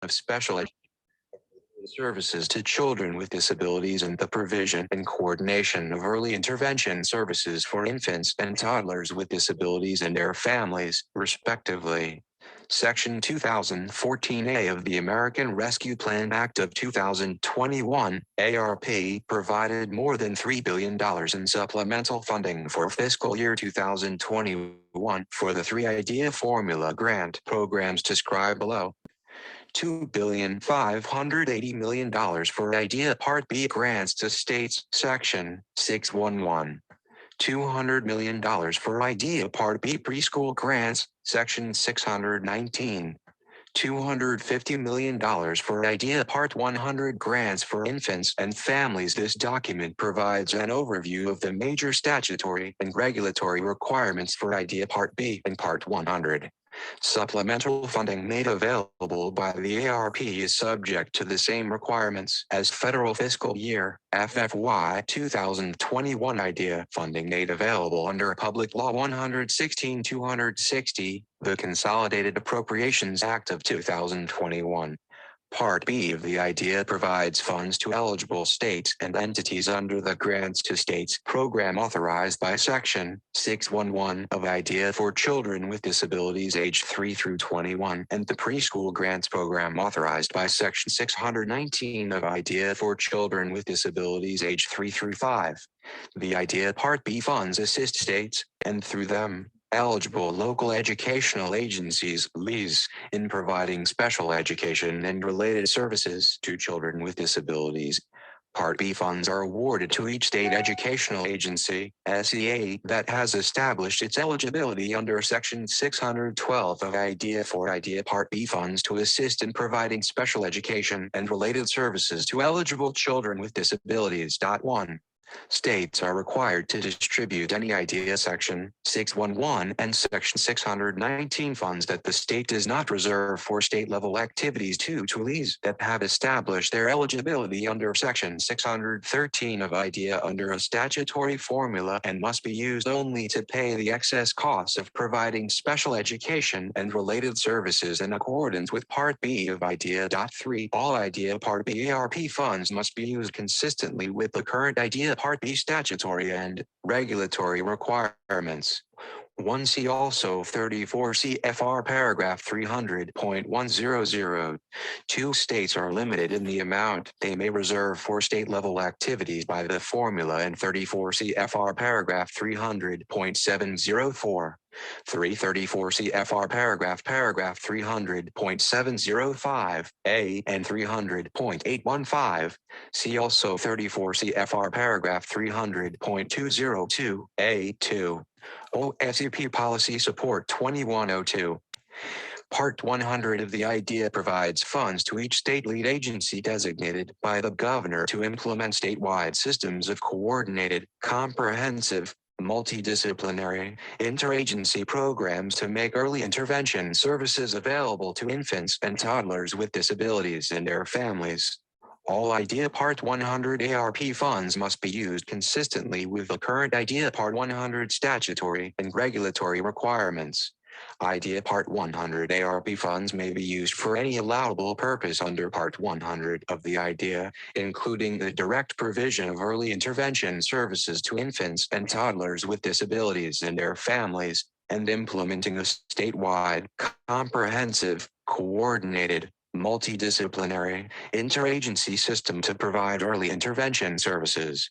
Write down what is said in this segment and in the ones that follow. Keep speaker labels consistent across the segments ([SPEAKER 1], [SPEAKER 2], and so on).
[SPEAKER 1] of special services to children with disabilities and the provision and coordination of early intervention services for infants and toddlers with disabilities and their families, respectively. Section 2014A of the American Rescue Plan Act of 2021, ARP, provided more than $3 billion in supplemental funding for fiscal year 2021 for the 3 IDEA Formula grant programs described below. $2,580,000,000 for IDEA Part B grants to states, Section 611. $200 million for IDEA Part B preschool grants, Section 619. $250 million for IDEA Part 100 grants for infants and families. This document provides an overview of the major statutory and regulatory requirements for IDEA Part B and Part 100. Supplemental funding made available by the ARP is subject to the same requirements as federal fiscal year FFY 2021 IDEA funding made available under Public Law 116-260, the Consolidated Appropriations Act of 2021. Part B of the IDEA provides funds to eligible states and entities under the Grants to States program authorized by Section 611 of IDEA for children with disabilities aged 3 through 21 and the preschool grants program authorized by Section 619 of IDEA for children with disabilities aged 3 through 5. The IDEA Part B funds assist states, and through them, eligible local educational agencies, LEAs, in providing special education and related services to children with disabilities. Part B funds are awarded to each state educational agency, SEA, that has established its eligibility under Section 612 of IDEA for IDEA Part B funds to assist in providing special education and related services to eligible children with disabilities. 1. States are required to distribute any IDEA Section 611 and Section 619 funds that the state does not reserve for state-level activities to LEAs that have established their eligibility under Section 613 of IDEA under a statutory formula and must be used only to pay the excess costs of providing special education and related services in accordance with Part B of IDEA. 3. All IDEA Part B ARP funds must be used consistently with the current IDEA Part B statutory and regulatory requirements. 1. See also 34 CFR paragraph 300.100. 2. States are limited in the amount they may reserve for state-level activities by the formula and 34 CFR paragraph 300.704. 334 CFR paragraph 300.705A and 300.815. See also 34 CFR paragraph 300.202A2. OSCP Policy Support 2102. Part 100 of the IDEA provides funds to each state lead agency designated by the governor to implement statewide systems of coordinated, comprehensive, multidisciplinary, interagency programs to make early intervention services available to infants and toddlers with disabilities and their families. All IDEA Part 100 ARP funds must be used consistently with the current IDEA Part 100 statutory and regulatory requirements. IDEA Part 100 ARP funds may be used for any allowable purpose under Part 100 of the IDEA, including the direct provision of early intervention services to infants and toddlers with disabilities and their families, and implementing a statewide, comprehensive, coordinated, multidisciplinary, interagency system to provide early intervention services.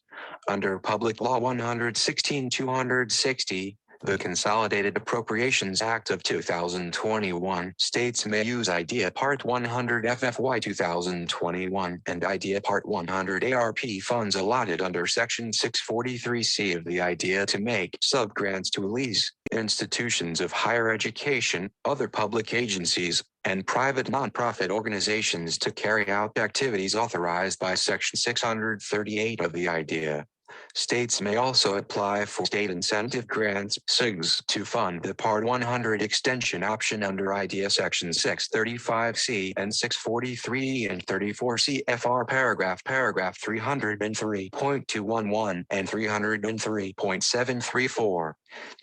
[SPEAKER 1] Under Public Law 116-260, the Consolidated Appropriations Act of 2021, states may use IDEA Part 100 FFY 2021 and IDEA Part 100 ARP funds allotted under Section 643C of the IDEA to make subgrants to LEAs, institutions of higher education, other public agencies, and private nonprofit organizations to carry out activities authorized by Section 638 of the IDEA. States may also apply for state incentive grants (SIGs) to fund the Part 100 extension option under IDEA Section 635C and 643 and 34 CFR paragraph 303.211 and 303.734.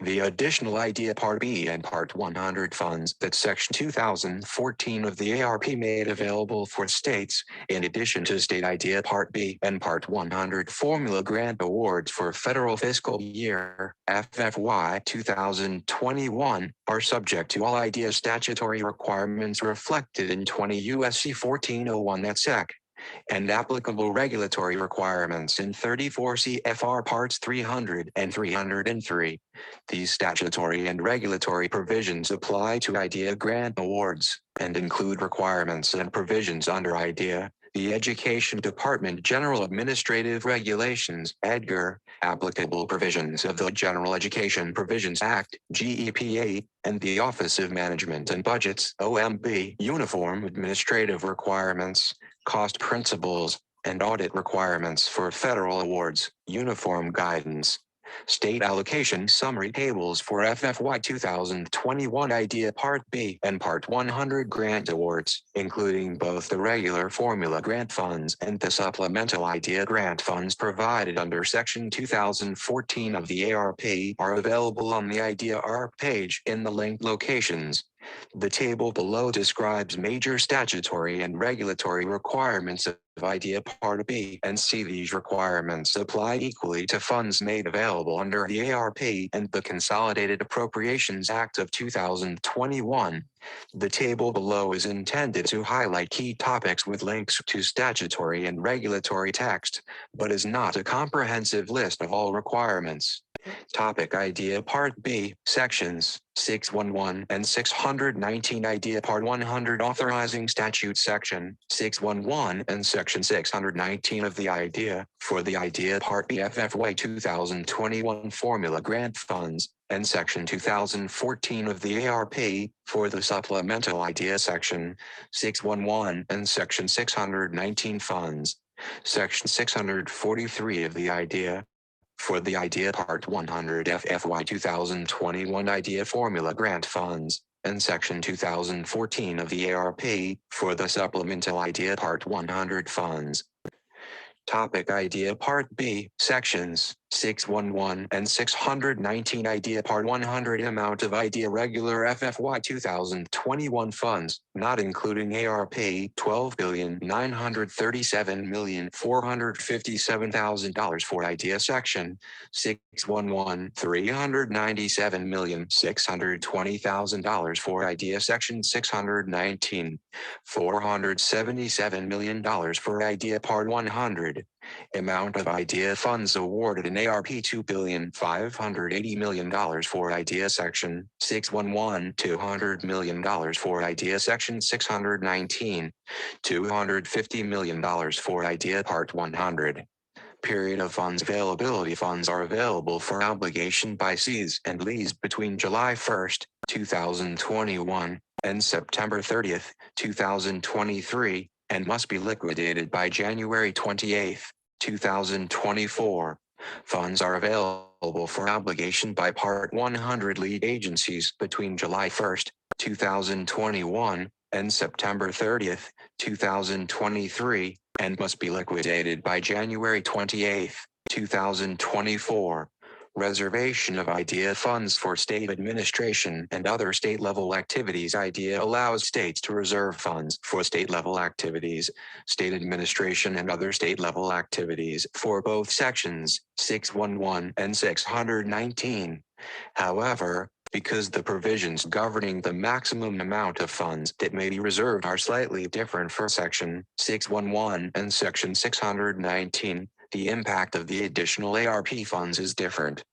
[SPEAKER 1] The additional IDEA Part B and Part 100 funds that Section 2014 of the ARP made available for states, in addition to State IDEA Part B and Part 100 formula grant awards for federal fiscal year FFY 2021, are subject to all IDEA statutory requirements reflected in 20 U.S.C. 1401 et seq. and applicable regulatory requirements in 34 CFR Parts 300 and 303. These statutory and regulatory provisions apply to IDEA grant awards and include requirements and provisions under IDEA, the Education Department General Administrative Regulations, EDGAR, applicable provisions of the General Education Provisions Act, GEPA, and the Office of Management and Budget's, OMB, uniform administrative requirements, cost principles, and audit requirements for federal awards, uniform guidance. State allocation summary tables for FFY 2021 IDEA Part B and Part 100 grant awards, including both the regular formula grant funds and the supplemental IDEA grant funds provided under Section 2014 of the ARP, are available on the IDEA ARP page in the linked locations. The table below describes major statutory and regulatory requirements of IDEA Part B and C. These requirements apply equally to funds made available under the ARP and the Consolidated Appropriations Act of 2021. The table below is intended to highlight key topics with links to statutory and regulatory text, but is not a comprehensive list of all requirements. Topic IDEA Part B, Sections 611 and 619 IDEA Part 100 Authorizing Statute Section 611 and Section 619 of the IDEA for the IDEA Part B FFY 2021 Formula Grant Funds and Section 2014 of the ARP for the Supplemental IDEA Section 611 and Section 619 funds. Section 643 of the IDEA for the IDEA Part 100 FFY 2021 IDEA Formula Grant Funds, and Section 2014 of the ARP for the Supplemental IDEA Part 100 funds. Topic IDEA Part B, Sections 611 and 619 IDEA Part 100 Amount of IDEA Regular FFY 2021 funds, not including ARP, $12,937,457,000 for IDEA Section 611, $397,620,000 for IDEA Section 619, $477 million for IDEA Part 100. Amount of IDEA funds awarded in ARP $2,580 million for IDEA Section 611, $200 million for IDEA Section 619, $250 million for IDEA Part 100. Period of funds availability. Funds are available for obligation by Cs and Ls between July 1st, 2021 and September 30th, 2023, and must be liquidated by January 28th, 2024. Funds are available for obligation by Part 100 lead agencies between July 1st, 2021 and September 30th, 2023, and must be liquidated by January 28th, 2024. Reservation of IDEA funds for state administration and other state-level activities. IDEA allows states to reserve funds for state-level activities, state administration and other state-level activities for both Sections 611 and 619. However, because the provisions governing the maximum amount of funds that may be reserved are slightly different for Section 611 and Section 619, the impact of the additional ARP funds is different.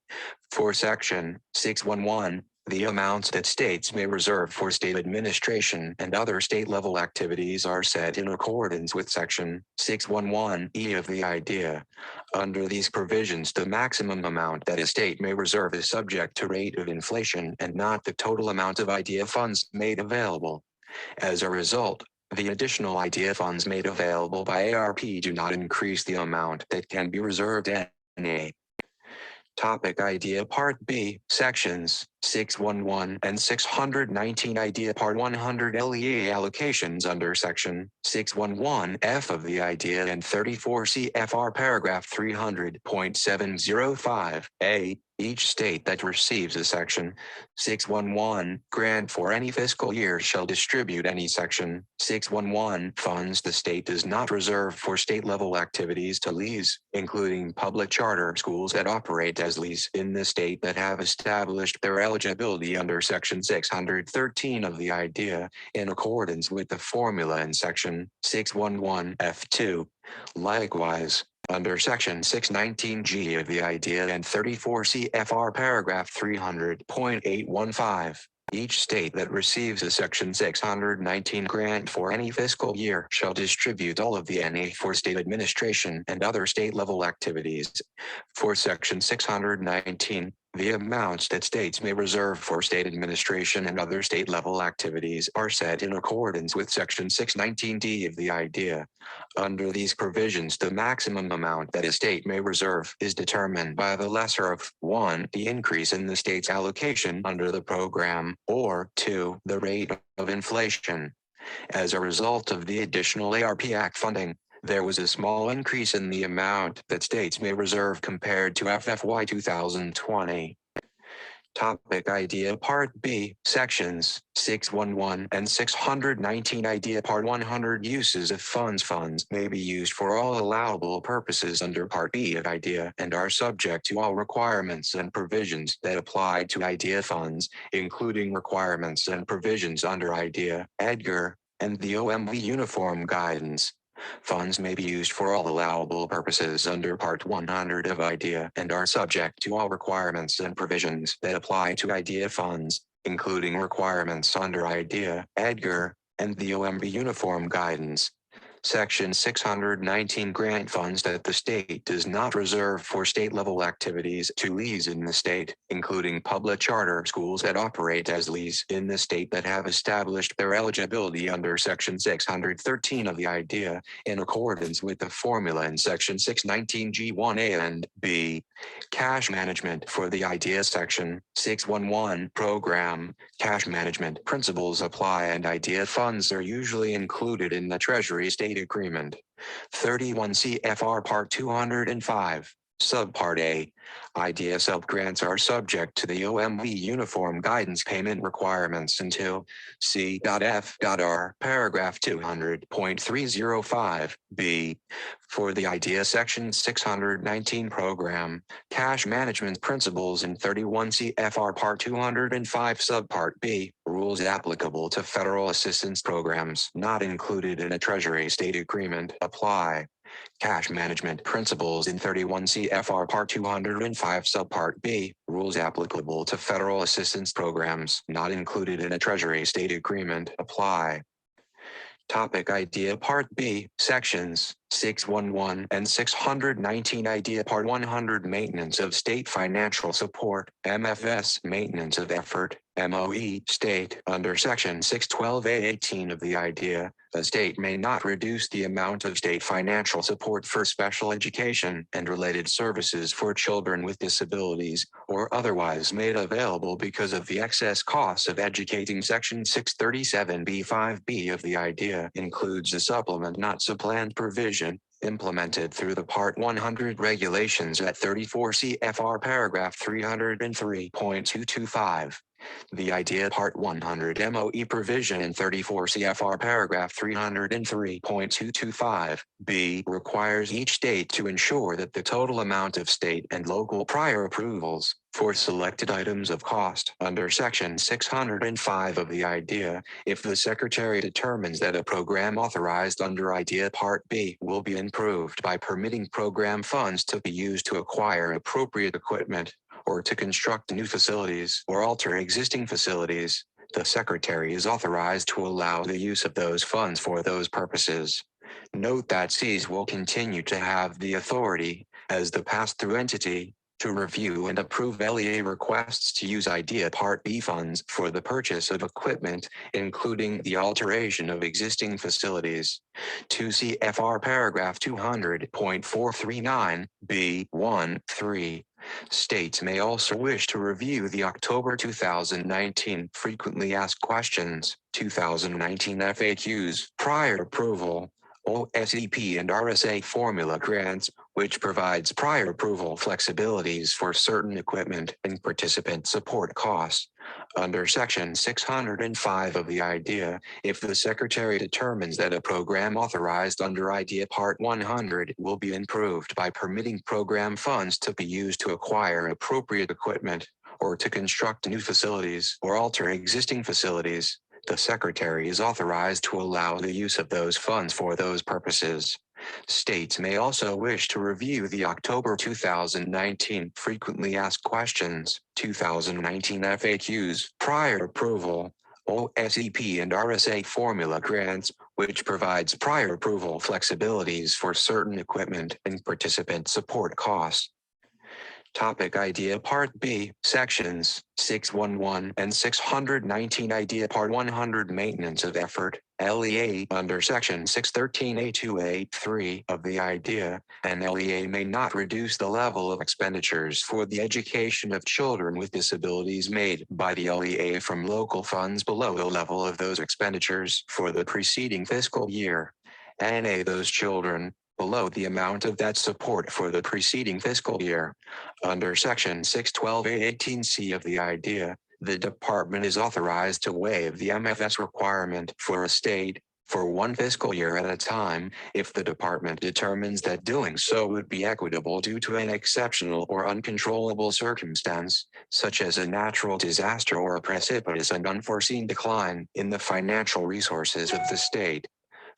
[SPEAKER 1] For Section 611, the amounts that states may reserve for state administration and other state-level activities are set in accordance with Section 611E of the IDEA. Under these provisions, the maximum amount that a state may reserve is subject to rate of inflation and not the total amount of IDEA funds made available. As a result, the additional IDEA funds made available by ARP do not increase the amount that can be reserved and NA. Topic Idea Part B, Sections 611 and 619 Idea Part 100 LEA allocations under Section 611F of the Idea and 34 CFR Paragraph 300.705A. Each state that receives a Section 611 grant for any fiscal year shall distribute any Section 611 funds the state does not reserve for state-level activities to LEAs, including public charter schools that operate as LEAs in the state that have established their eligibility under Section 613 of the Idea in accordance with the formula in Section 611F2. Likewise, under Section 619G of the Idea and 34 CFR Paragraph 300.815, each state that receives a Section 619 grant for any fiscal year shall distribute all of the NA for state administration and other state-level activities. For Section 619, the amounts that states may reserve for state administration and other state-level activities are set in accordance with Section 619D of the Idea. Under these provisions, the maximum amount that a state may reserve is determined by the lesser of 1. The increase in the state's allocation under the program, or 2. The rate of inflation. As a result of the additional ARP Act funding, there was a small increase in the amount that states may reserve compared to FFY 2020. Topic Idea Part B, Sections 611 and 619 Idea Part 100 Uses of funds. Funds may be used for all allowable purposes under Part B of Idea and are subject to all requirements and provisions that apply to Idea funds, including requirements and provisions under Idea, EDGAR, and the OMB Uniform Guidance. Funds may be used for all allowable purposes under Part 100 of Idea and are subject to all requirements and provisions that apply to Idea funds, including requirements under Idea, EDGAR, and the OMB Uniform Guidance. Section 619 grant funds that the state does not reserve for state-level activities to LEAs in the state, including public charter schools that operate as LEAs in the state that have established their eligibility under Section 613 of the Idea in accordance with the formula in Section 619G1A and B. Cash management for the Idea Section 611 program. Cash management principles apply and Idea funds are usually included in the Treasury State Agreement. 31 CFR Part 205, Subpart A. Idea sub-grants are subject to the OMB Uniform Guidance payment requirements until C.F.R. Paragraph 200.305 B. For the Idea Section 619 program, cash management principles in 31 CFR Part 205 Subpart B, rules applicable to federal assistance programs not included in a Treasury State Agreement apply. Cash management principles in 31 CFR Part 205 Subpart B, rules applicable to federal assistance programs not included in a Treasury State Agreement apply. Topic Idea Part B, Sections 611 and 619 Idea Part 100 Maintenance of State Financial Support, MFS Maintenance of Effort, MOE State. Under Section 612A18 of the Idea, a state may not reduce the amount of state financial support for special education and related services for children with disabilities, or otherwise made available because of the excess costs of educating. Section 637B5B of the Idea includes a supplement not supplant provision implemented through the Part 100 regulations at 34 CFR Paragraph 303.225. The Idea Part 100 MOE provision in 34 CFR Paragraph 303.225 B requires each state to ensure that the total amount of state and local prior approvals for selected items of cost under Section 605 of the Idea, if the Secretary determines that a program authorized under Idea Part B will be improved by permitting program funds to be used to acquire appropriate equipment, or to construct new facilities or alter existing facilities, the Secretary is authorized to allow the use of those funds for those purposes. Note that SEAS will continue to have the authority, as the pass-through entity, to review and approve LEA requests to use IDEA Part B funds for the purchase of equipment, including the alteration of existing facilities. 2 CFR paragraph 200.439 B1(3). States may also wish to review the October 2019 Frequently Asked Questions 2019 FAQs prior to approval. OSEP and RSA formula grants, which provides prior approval flexibilities for certain equipment and participant support costs. Under Section 605 of the IDEA, if the Secretary determines that a program authorized under IDEA Part 100 will be improved by permitting program funds to be used to acquire appropriate equipment, or to construct new facilities or alter existing facilities, the Secretary is authorized to allow the use of those funds for those purposes. States may also wish to review the October 2019 Frequently Asked Questions 2019 FAQs prior to approval. OSEP and RSA formula grants, which provides prior approval flexibilities for certain equipment and participant support costs. Topic IDEA Part B, Sections 611 and 619 IDEA Part 100 Maintenance of Effort, LEA under Section 613A2A3 of the IDEA, and LEA may not reduce the level of expenditures for the education of children with disabilities made by the LEA from local funds below the level of those expenditures for the preceding fiscal year. NA those children below the amount of that support for the preceding fiscal year. Under Section 612A18C of the IDEA, the Department is authorized to waive the MFS requirement for a state for one fiscal year at a time if the Department determines that doing so would be equitable due to an exceptional or uncontrollable circumstance, such as a natural disaster or a precipitous and unforeseen decline in the financial resources of the state.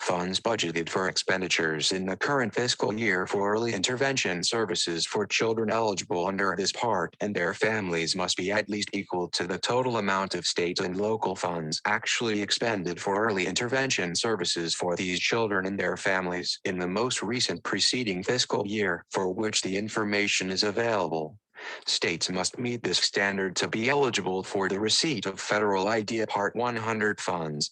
[SPEAKER 1] Funds budgeted for expenditures in the current fiscal year for early intervention services for children eligible under this part and their families must be at least equal to the total amount of state and local funds actually expended for early intervention services for these children and their families in the most recent preceding fiscal year for which the information is available. States must meet this standard to be eligible for the receipt of federal IDEA Part 100 funds.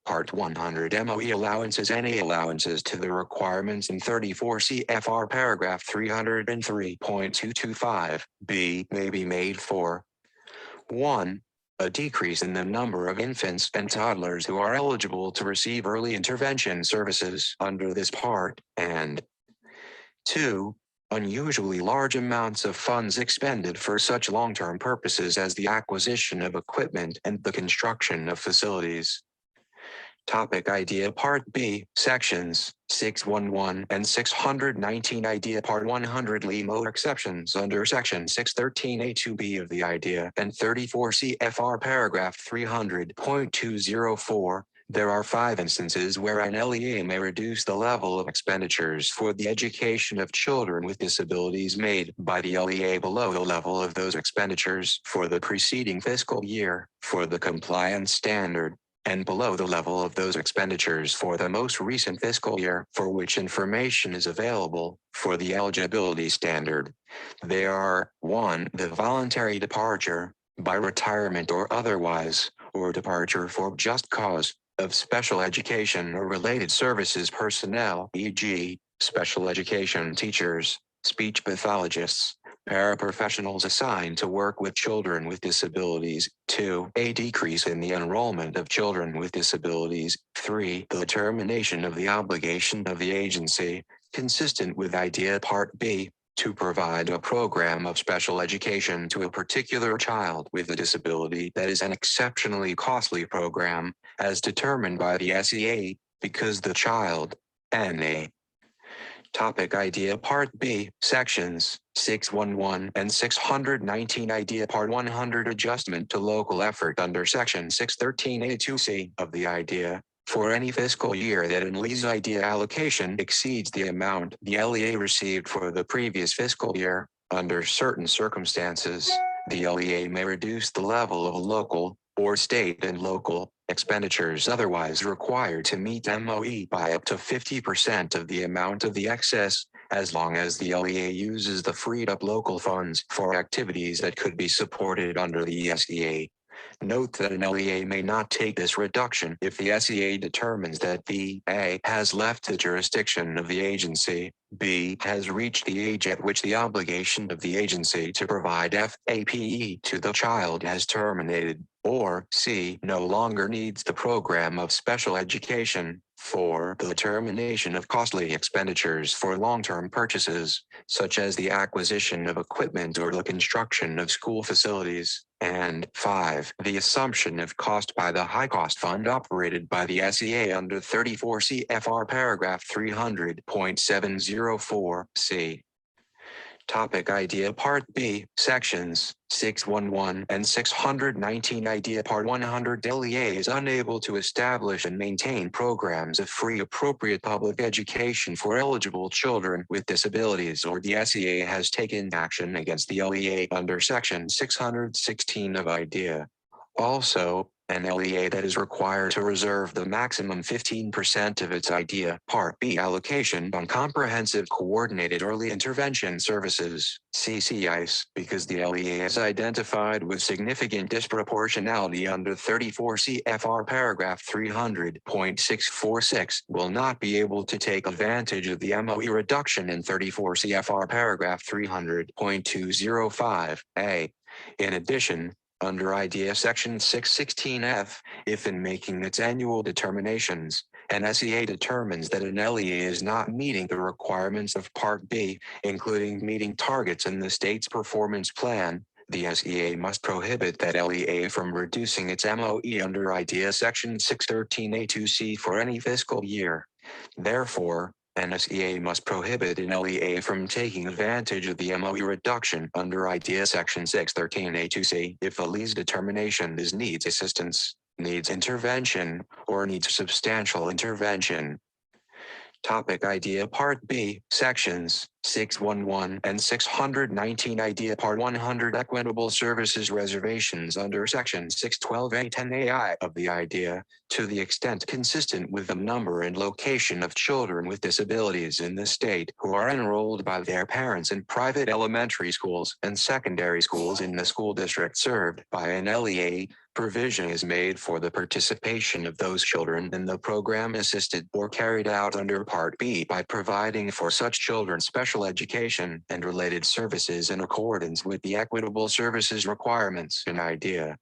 [SPEAKER 1] Part 100 MOE allowances. Any allowances to the requirements in 34 CFR paragraph 303.225 B may be made for 1. A decrease in the number of infants and toddlers who are eligible to receive early intervention services under this part, and 2. Unusually large amounts of funds expended for such long-term purposes as the acquisition of equipment and the construction of facilities. Topic IDEA Part B, Sections 611 and 619 IDEA Part 100 LEMO exceptions under Section 613A2B of the IDEA and 34 CFR paragraph 300.204. There are 5 instances where an LEA may reduce the level of expenditures for the education of children with disabilities made by the LEA below the level of those expenditures for the preceding fiscal year for the compliance standard, and below the level of those expenditures for the most recent fiscal year for which information is available for the eligibility standard. They are 1. The voluntary departure, by retirement or otherwise, or departure for just cause, of special education or related services personnel, e.g., special education teachers, speech pathologists, paraprofessionals assigned to work with children with disabilities. 2. A decrease in the enrollment of children with disabilities. 3. The termination of the obligation of the agency, consistent with IDEA Part B, to provide a program of special education to a particular child with a disability that is an exceptionally costly program, as determined by the SEA, because the child, NA. Topic IDEA Part B, Sections 611 and 619 IDEA Part 100 Adjustment to Local Effort under Section 613A2C of the IDEA. For any fiscal year that an LEA's IDEA allocation exceeds the amount the LEA received for the previous fiscal year, under certain circumstances, the LEA may reduce the level of local, or state and local, expenditures otherwise required to meet MOE by up to 50% of the amount of the excess as long as the LEA uses the freed up local funds for activities that could be supported under the SEA. Note that an LEA may not take this reduction if the SEA determines that the A has left the jurisdiction of the agency, B has reached the age at which the obligation of the agency to provide FAPE to the child has terminated, or C no longer needs the program of special education for the termination of costly expenditures for long-term purchases, such as the acquisition of equipment or the construction of school facilities. And 5. The assumption of cost by the high cost fund operated by the SEA under 34 CFR paragraph 300.704 C. Topic Idea Part B, Sections 611 and 619. Idea Part 100. LEA is unable to establish and maintain programs of free appropriate public education for eligible children with disabilities, or the SEA has taken action against the LEA under Section 616 of Idea. Also, an LEA that is required to reserve the maximum 15% of its Idea Part B allocation on Comprehensive Coordinated Early Intervention Services, CCIS, because the LEA is identified with significant disproportionality under 34 CFR paragraph 300.646, will not be able to take advantage of the MOE reduction in 34 CFR paragraph 300.205 A. In addition, under Idea Section 616F, if in making its annual determinations, an SEA determines that an LEA is not meeting the requirements of Part B, including meeting targets in the state's performance plan, the SEA must prohibit that LEA from reducing its MOE under Idea Section 613A2C for any fiscal year. Therefore, an SEA must prohibit an LEA from taking advantage of the MOE reduction under Idea Section 613A2C if the LEA's determination is needs assistance, needs intervention, or needs substantial intervention. Topic Idea Part B, Sections 611 and 619. Idea Part 100. Equitable Services Reservations under Section 612A10AI of the Idea, to the extent consistent with the number and location of children with disabilities in the state who are enrolled by their parents in private elementary schools and secondary schools in the school district served by an LEA, provision is made for the participation of those children in the program assisted or carried out under Part B by providing for such children special education and related services in accordance with the equitable services requirements in Idea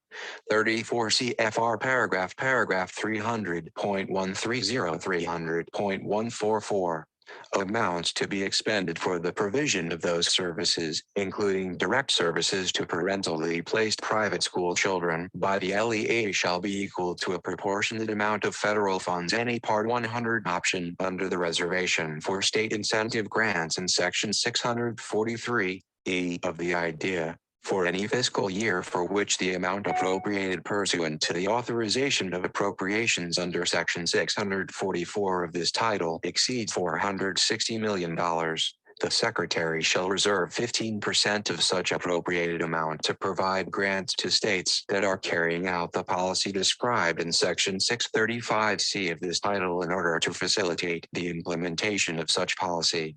[SPEAKER 1] 34 CFR paragraph 300.130 amounts to be expended for the provision of those services, including direct services to parentally placed private school children by the LEA, shall be equal to a proportionate amount of federal funds any Part 100 option under the reservation for state incentive grants in Section 643E of the Idea, for any fiscal year for which the amount appropriated pursuant to the authorization of appropriations under Section 644 of this title exceeds $460 million. The Secretary shall reserve 15% of such appropriated amount to provide grants to states that are carrying out the policy described in Section 635C of this title in order to facilitate the implementation of such policy.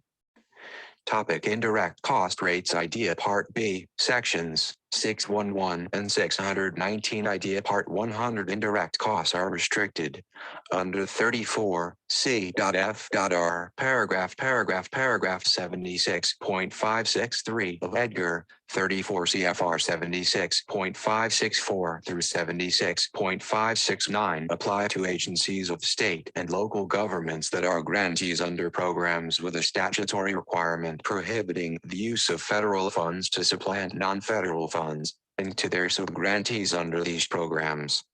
[SPEAKER 1] Topic Indirect Cost Rates. Idea Part B, Sections 611 and 619. Idea Part 100. Indirect costs are restricted under 34 C.F.R. paragraph 76.563 of Edgar 34 CFR 76.564 through 76.569 apply to agencies of state and local governments that are grantees under programs with a statutory requirement prohibiting the use of federal funds to supplant non-federal funds, and to their subgrantees under these programs.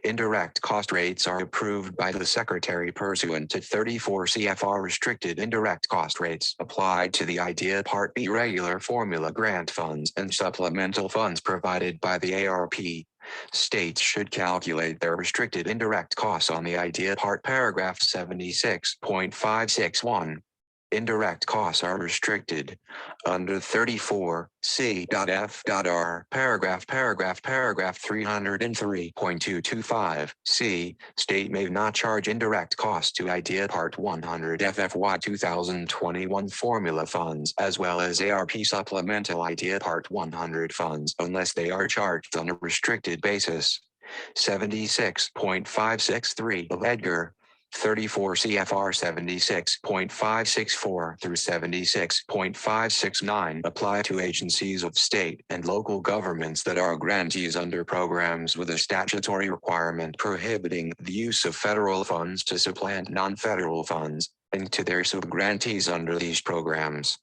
[SPEAKER 1] Indirect cost rates are approved by the Secretary pursuant to 34 CFR. Restricted indirect cost rates applied to the Idea Part B regular formula grant funds and supplemental funds provided by the ARP. States should calculate their restricted indirect costs on the Idea Part paragraph 76.561. Indirect costs are restricted under 34C.F.R. paragraph 303.225 C. State may not charge indirect costs to IDEA Part 100 FFY 2021 formula funds as well as ARP supplemental IDEA Part 100 funds unless they are charged on a restricted basis. 76.563 of Edgar 34 CFR 76.564 through 76.569 apply to agencies of state and local governments that are grantees under programs with a statutory requirement prohibiting the use of federal funds to supplant non-federal funds, and to their subgrantees under these programs.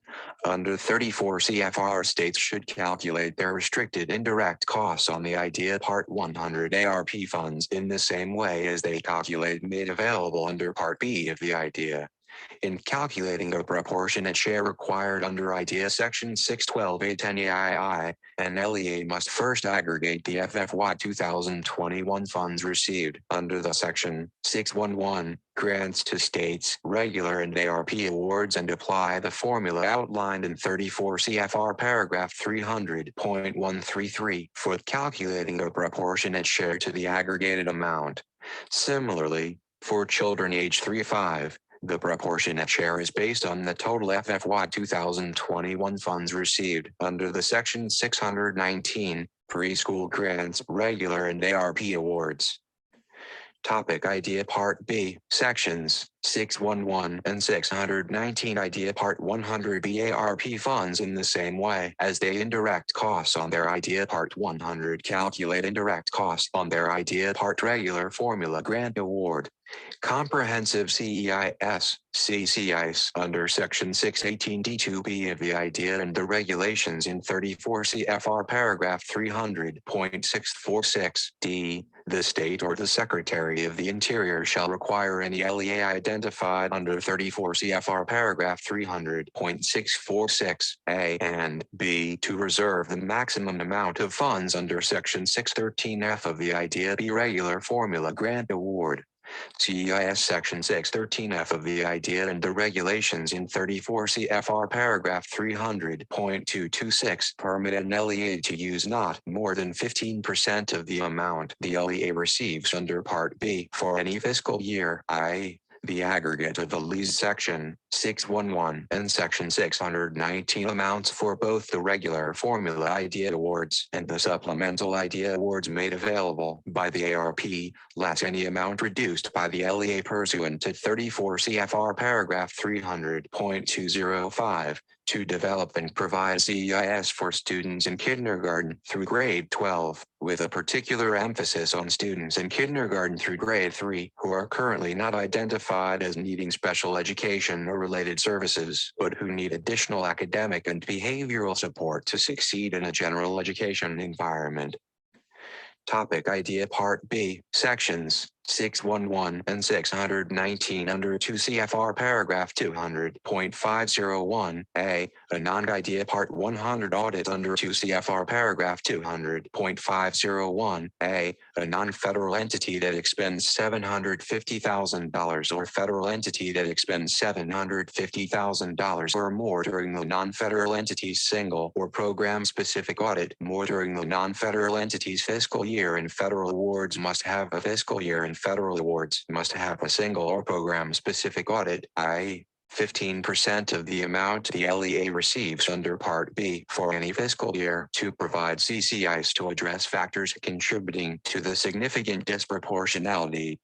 [SPEAKER 1] Under 34 CFR, states should calculate their restricted indirect costs on the IDEA Part 100 ARP funds in the same way as they calculate made available under Part B of the IDEA. In calculating a proportionate share required under IDEA Section 612A10 an LEA must first aggregate the FFY 2021 funds received under the Section 611 grants to states, regular and ARP awards and apply the formula outlined in 34 CFR paragraph 300.133 for calculating a proportionate share to the aggregated amount. Similarly, for children age 3 to 5, the proportionate share is based on the total FFY 2021 funds received under the Section 619 preschool grants, regular and ARP awards. Topic IDEA Part B, Sections 611 and 619 IDEA Part 100B ARP funds in the same way as they indirect costs on their IDEA Part 100 calculate indirect costs on their IDEA Part regular formula grant award. Comprehensive CCIS under Section 618D2B of the IDEA and the regulations in 34 CFR paragraph 300.646D, the state or the Secretary of the Interior shall require any LEA identified under 34 CFR paragraph 300.646A and B to reserve the maximum amount of funds under Section 613F of the IDEA B regular formula grant award. CEIS Section 613F of the IDEA and the regulations in 34 CFR paragraph 300.226 permit an LEA to use not more than 15% of the amount the LEA receives under Part B for any fiscal year, i.e., the aggregate of the LEA's Section 611 and Section 619 amounts for both the regular formula IDEA awards and the supplemental IDEA awards made available by the ARP, less any amount reduced by the LEA pursuant to 34 CFR paragraph 300.205 to develop and provide CEIS for students in kindergarten through grade 12, with a particular emphasis on students in kindergarten through grade 3 who are currently not identified as needing special education or related services, but who need additional academic and behavioral support to succeed in a general education environment. Topic IDEA Part B, Sections 611 and 619 under 2 CFR paragraph 200.501A, a non-IDEA Part 100 audit under 2 CFR paragraph 200.501A, a non-federal entity that expends $750,000 or federal entity that expends $750,000 or more during the non-federal entity's single or program-specific audit more during the non-federal entity's fiscal year, and federal awards must have a fiscal year and federal awards must have a single or program-specific audit, i.e., 15% of the amount the LEA receives under Part B for any fiscal year to provide CCIs to address factors contributing to the significant disproportionality.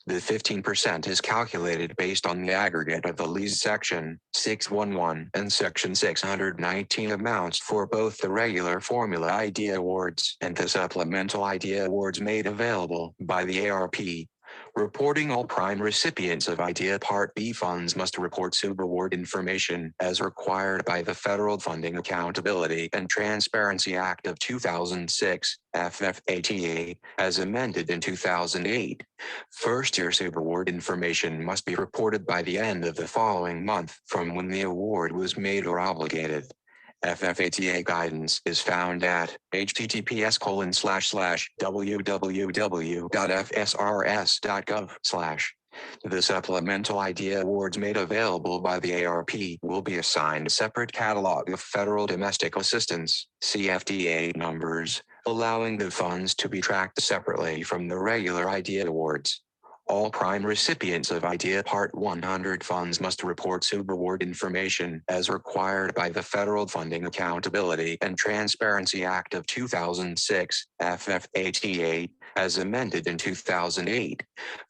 [SPEAKER 1] The 15% is calculated based on the aggregate of the LEA's Section 611 and Section 619 amounts for both the regular formula IDEA awards and the supplemental IDEA awards made available by the ARP. Reporting all prime recipients of IDEA Part B funds must report subaward information as required by the Federal Funding Accountability and Transparency Act of 2006, FFATA, as amended in 2008. First-year subaward information must be reported by the end of the following month from when the award was made or obligated. FFATA guidance is found at https://www.fsrs.gov/. The supplemental idea awards made available by the ARP will be assigned a separate catalog of federal domestic assistance (CFDA) numbers, allowing the funds to be tracked separately from the regular IDEA awards. All prime recipients of IDEA Part 100 funds must report subaward information as required by the Federal Funding Accountability and Transparency Act of 2006, FFAT, as amended in 2008.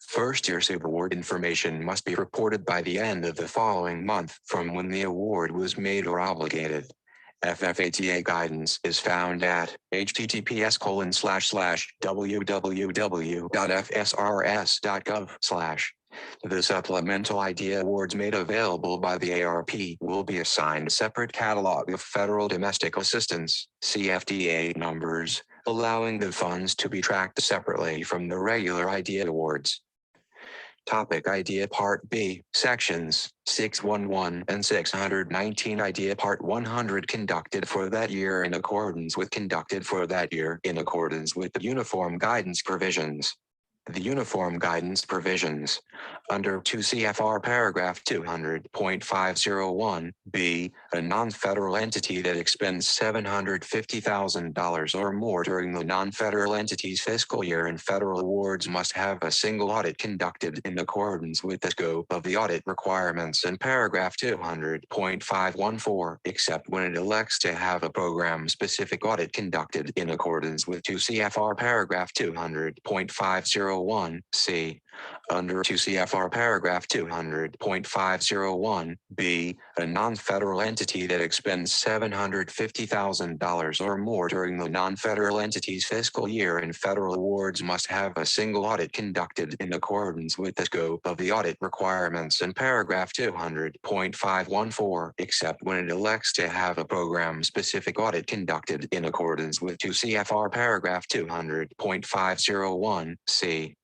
[SPEAKER 1] First-year subaward information must be reported by the end of the following month from when the award was made or obligated. FFATA guidance is found at https://www.fsrs.gov/. The supplemental IDEA awards made available by the ARP will be assigned a separate catalog of federal domestic assistance (CFDA) numbers, allowing the funds to be tracked separately from the regular IDEA awards. Topic IDEA Part B, Sections 611 and 619 IDEA Part 100 conducted for that year in accordance with the Uniform Guidance Provisions. The Uniform Guidance Provisions. Under 2 CFR Paragraph 200.501b, a non-federal entity that expends $750,000 or more during the non-federal entity's fiscal year in federal awards must have a single audit conducted in accordance with the scope of the audit requirements in Paragraph 200.514, except when it elects to have a program-specific audit conducted in accordance with 2 CFR Paragraph 200.501c. Under 2 CFR Paragraph 200.501b, a non-federal entity that expends $750,000 or more during the non-federal entity's fiscal year in federal awards must have a single audit conducted in accordance with the scope of the audit requirements in Paragraph 200.514, except when it elects to have a program-specific audit conducted in accordance with 2 CFR Paragraph 200.501c.